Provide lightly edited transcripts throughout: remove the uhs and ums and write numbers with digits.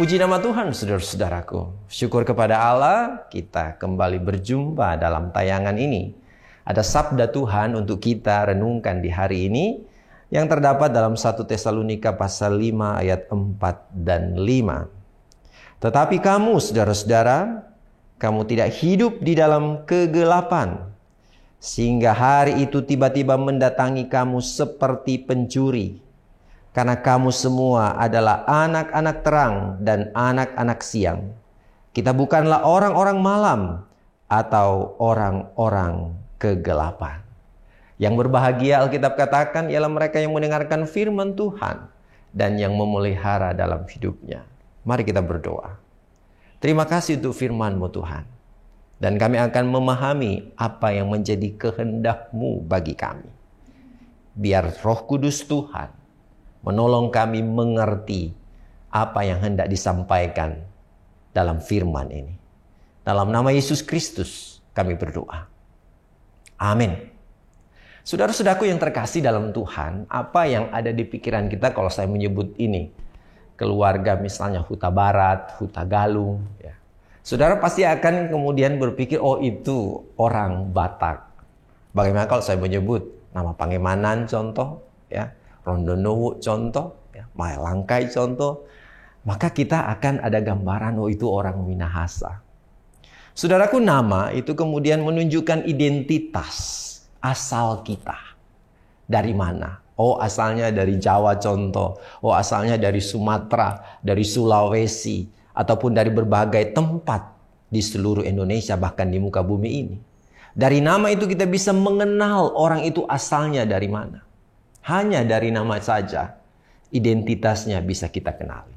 Puji nama Tuhan, saudara-saudaraku. Syukur kepada Allah, kita kembali berjumpa dalam tayangan ini. Ada sabda Tuhan untuk kita renungkan di hari ini yang terdapat dalam 1 Tesalonika pasal 5 ayat 4 dan 5. Tetapi kamu, saudara-saudara, kamu tidak hidup di dalam kegelapan, sehingga hari itu tiba-tiba mendatangi kamu seperti pencuri. Karena kamu semua adalah anak-anak terang dan anak-anak siang. Kita bukanlah orang-orang malam atau orang-orang kegelapan. Yang berbahagia Alkitab katakan ialah mereka yang mendengarkan firman Tuhan dan yang memelihara dalam hidupnya. Mari kita berdoa. Terima kasih untuk firman-Mu Tuhan. Dan kami akan memahami apa yang menjadi kehendak-Mu bagi kami. Biar Roh Kudus Tuhan menolong kami mengerti apa yang hendak disampaikan dalam firman ini. Dalam nama Yesus Kristus kami berdoa. Amin. Saudara-saudaraku yang terkasih dalam Tuhan, apa yang ada di pikiran kita kalau saya menyebut ini? Keluarga misalnya Huta Barat, Huta Galung. Ya. Saudara pasti akan kemudian berpikir, oh itu orang Batak. Bagaimana kalau saya menyebut nama Pangemanan contoh, ya. Rondonowo contoh, ya, Maelangkai contoh, maka kita akan ada gambaran, oh itu orang Minahasa. Saudaraku, nama itu kemudian menunjukkan identitas asal kita. Dari mana? Oh asalnya dari Jawa contoh, oh asalnya dari Sumatera, dari Sulawesi, ataupun dari berbagai tempat di seluruh Indonesia, bahkan di muka bumi ini. Dari nama itu kita bisa mengenal orang itu asalnya dari mana. Hanya dari nama saja, identitasnya bisa kita kenali.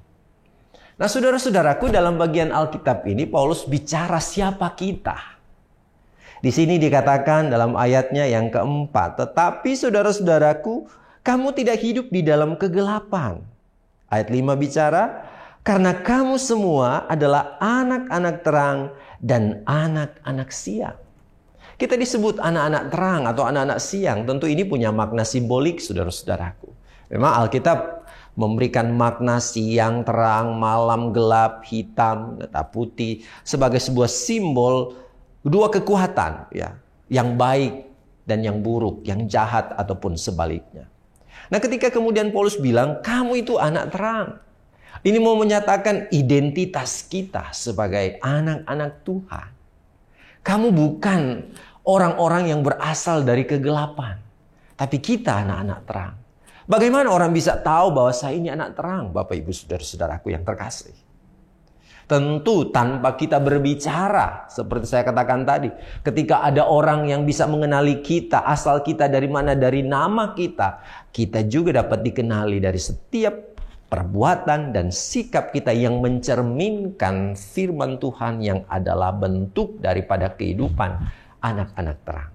Nah, saudara-saudaraku, dalam bagian Alkitab ini, Paulus bicara siapa kita. Di sini dikatakan dalam ayatnya yang keempat, tetapi saudara-saudaraku, kamu tidak hidup di dalam kegelapan. Ayat 5 bicara, karena kamu semua adalah anak-anak terang dan anak-anak siang. Kita disebut anak-anak terang atau anak-anak siang. Tentu ini punya makna simbolik, saudara-saudaraku. Memang Alkitab memberikan makna siang, terang, malam, gelap, hitam, putih sebagai sebuah simbol dua kekuatan, ya, yang baik dan yang buruk, yang jahat ataupun sebaliknya. Nah, ketika kemudian Paulus bilang, kamu itu anak terang. Ini mau menyatakan identitas kita sebagai anak-anak Tuhan. Kamu bukan orang-orang yang berasal dari kegelapan. Tapi kita anak-anak terang. Bagaimana orang bisa tahu bahwa saya ini anak terang? Bapak, Ibu, saudara-saudaraku yang terkasih. Tentu tanpa kita berbicara. Seperti saya katakan tadi. Ketika ada orang yang bisa mengenali kita. Asal kita dari mana? Dari nama kita. Kita juga dapat dikenali dari setiap perbuatan dan sikap kita yang mencerminkan firman Tuhan yang adalah bentuk daripada kehidupan anak-anak terang.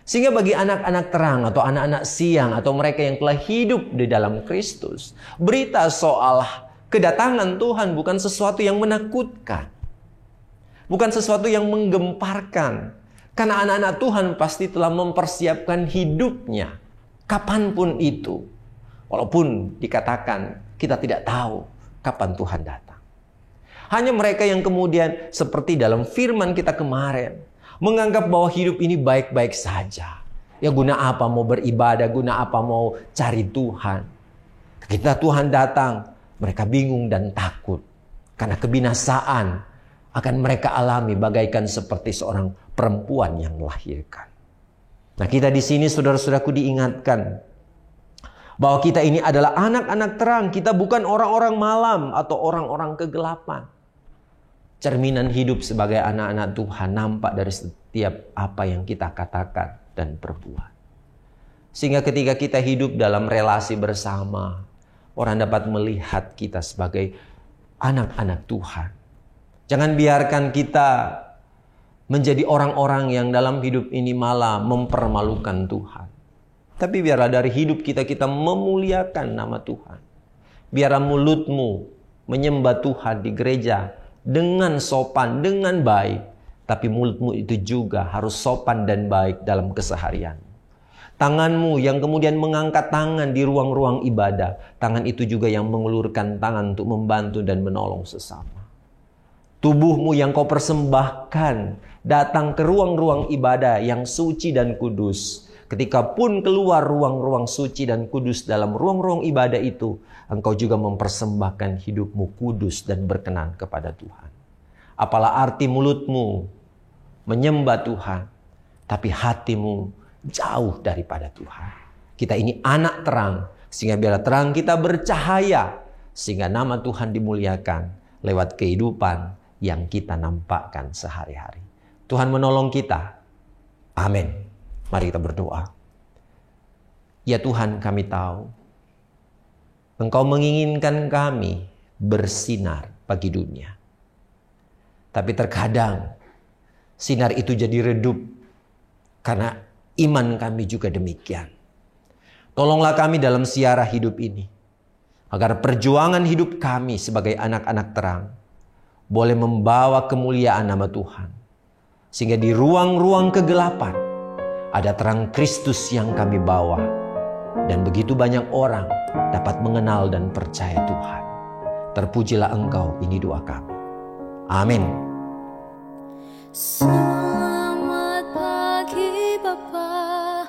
Sehingga bagi anak-anak terang atau anak-anak siang atau mereka yang telah hidup di dalam Kristus, berita soal kedatangan Tuhan bukan sesuatu yang menakutkan. Bukan sesuatu yang menggemparkan. Karena anak-anak Tuhan pasti telah mempersiapkan hidupnya kapanpun itu. Walaupun dikatakan kita tidak tahu kapan Tuhan datang. Hanya mereka yang kemudian seperti dalam firman kita kemarin, menganggap bahwa hidup ini baik-baik saja. Ya guna apa mau beribadah, guna apa mau cari Tuhan. Ketika Tuhan datang, mereka bingung dan takut. Karena kebinasaan akan mereka alami bagaikan seperti seorang perempuan yang melahirkan. Nah, kita di sini saudara-saudaraku diingatkan bahwa kita ini adalah anak-anak terang. Kita bukan orang-orang malam atau orang-orang kegelapan. Cerminan hidup sebagai anak-anak Tuhan nampak dari setiap apa yang kita katakan dan perbuat. Sehingga ketika kita hidup dalam relasi bersama, orang dapat melihat kita sebagai anak-anak Tuhan. Jangan biarkan kita menjadi orang-orang yang dalam hidup ini malah mempermalukan Tuhan. Tapi biarlah dari hidup kita memuliakan nama Tuhan. Biarlah mulutmu menyembah Tuhan di gereja dengan sopan, dengan baik. Tapi mulutmu itu juga harus sopan dan baik dalam keseharian. Tanganmu yang kemudian mengangkat tangan di ruang-ruang ibadah. Tangan itu juga yang mengulurkan tangan untuk membantu dan menolong sesama. Tubuhmu yang kau persembahkan datang ke ruang-ruang ibadah yang suci dan kudus. Ketika pun keluar ruang-ruang suci dan kudus dalam ruang-ruang ibadah itu, engkau juga mempersembahkan hidupmu kudus dan berkenan kepada Tuhan. Apalah arti mulutmu menyembah Tuhan, tapi hatimu jauh daripada Tuhan. Kita ini anak terang, sehingga biarlah terang kita bercahaya, sehingga nama Tuhan dimuliakan lewat kehidupan yang kita nampakkan sehari-hari. Tuhan menolong kita. Amin. Mari kita berdoa. Ya Tuhan, kami tahu Engkau menginginkan kami bersinar bagi dunia. Tapi terkadang sinar itu jadi redup karena iman kami juga demikian. Tolonglah kami dalam siara hidup ini, agar perjuangan hidup kami sebagai anak-anak terang boleh membawa kemuliaan nama Tuhan. Sehingga di ruang-ruang kegelapan ada terang Kristus yang kami bawa. Dan begitu banyak orang dapat mengenal dan percaya Tuhan. Terpujilah Engkau, ini doa kami. Amin. Selamat pagi Bapa.